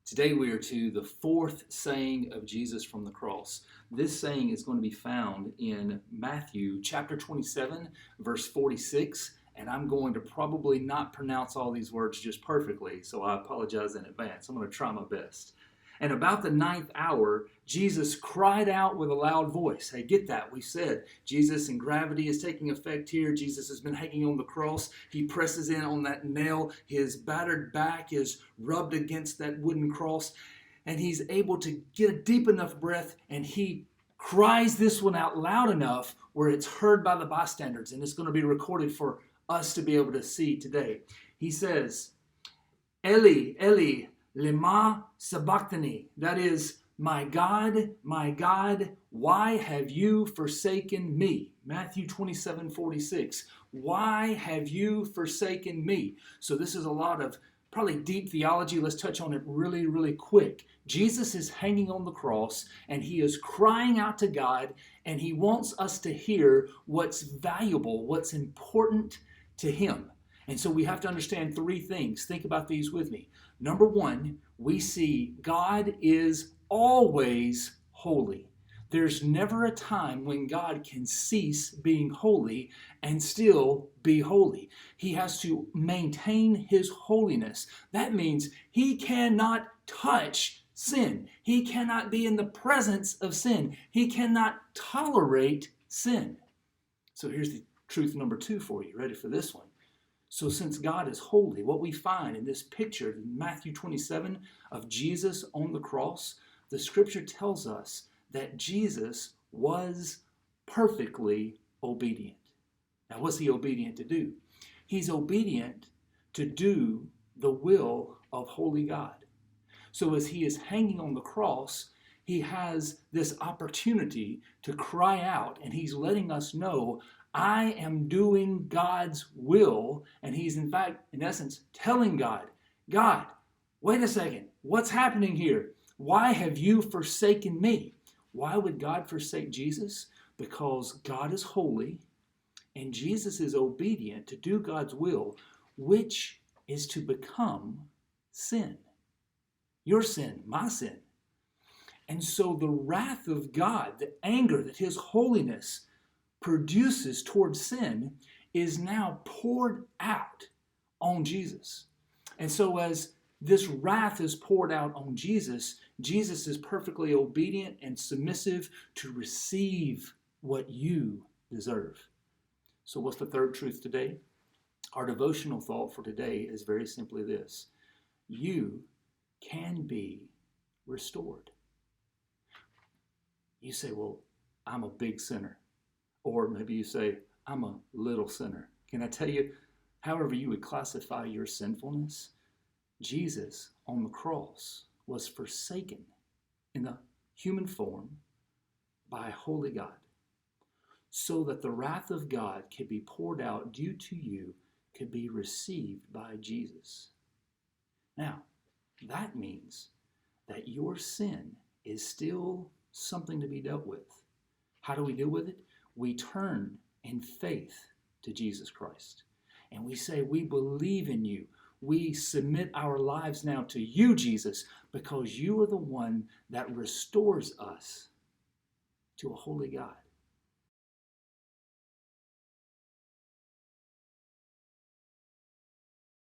Today we are to the fourth saying of Jesus from the cross. This saying is going to be found in Matthew chapter 27, verse 46, and I'm going to probably not pronounce all these words just perfectly, so I apologize in advance. I'm going to try my best. And about the ninth hour, Jesus cried out with a loud voice. Hey, get that. We said Jesus and gravity is taking effect here. Jesus has been hanging on the cross. He presses in on that nail. His battered back is rubbed against that wooden cross. And he's able to get a deep enough breath. And he cries this one out loud enough where it's heard by the bystanders. And it's going to be recorded for us to be able to see today. He says, Eli, Eli, lema sabachthani. That is, my God, why have you forsaken me? Matthew 27:46. Why have you forsaken me? So this is a lot of probably deep theology. Let's touch on it really quick. Jesus is hanging on the cross and he is crying out to God, and he wants us to hear what's valuable, what's important to him. And so we have to understand three things. Think about these with me. Number one, we see God is always holy. There's never a time when God can cease being holy and still be holy. He has to maintain his holiness. That means he cannot touch sin. He cannot be in the presence of sin. He cannot tolerate sin. So here's the truth number two for you. Ready for this one? So since God is holy, what we find in this picture in Matthew 27 of Jesus on the cross, the scripture tells us that Jesus was perfectly obedient. Now, what's he obedient to do? He's obedient to do the will of holy God. So as he is hanging on the cross, he has this opportunity to cry out, and he's letting us know, I am doing God's will. And he's in fact, in essence, telling God, God, wait a second, what's happening here? Why have you forsaken me? Why would God forsake Jesus? Because God is holy and Jesus is obedient to do God's will, which is to become sin. Your sin, my sin. And so the wrath of God, the anger that his holiness produces towards sin, is now poured out on Jesus. And so as this wrath is poured out on Jesus, Jesus is perfectly obedient and submissive to receive what you deserve. So what's the third truth today? Our devotional thought for today is very simply this: you can be restored. You say, well, I'm a big sinner. Or maybe you say, I'm a little sinner. Can I tell you, however you would classify your sinfulness, Jesus on the cross was forsaken in the human form by a holy God, so that the wrath of God could be poured out due to you, could be received by Jesus. Now, that means that your sin is still something to be dealt with. How do we deal with it? We turn in faith to Jesus Christ. And we say, we believe in you. We submit our lives now to you, Jesus, because you are the one that restores us to a holy God.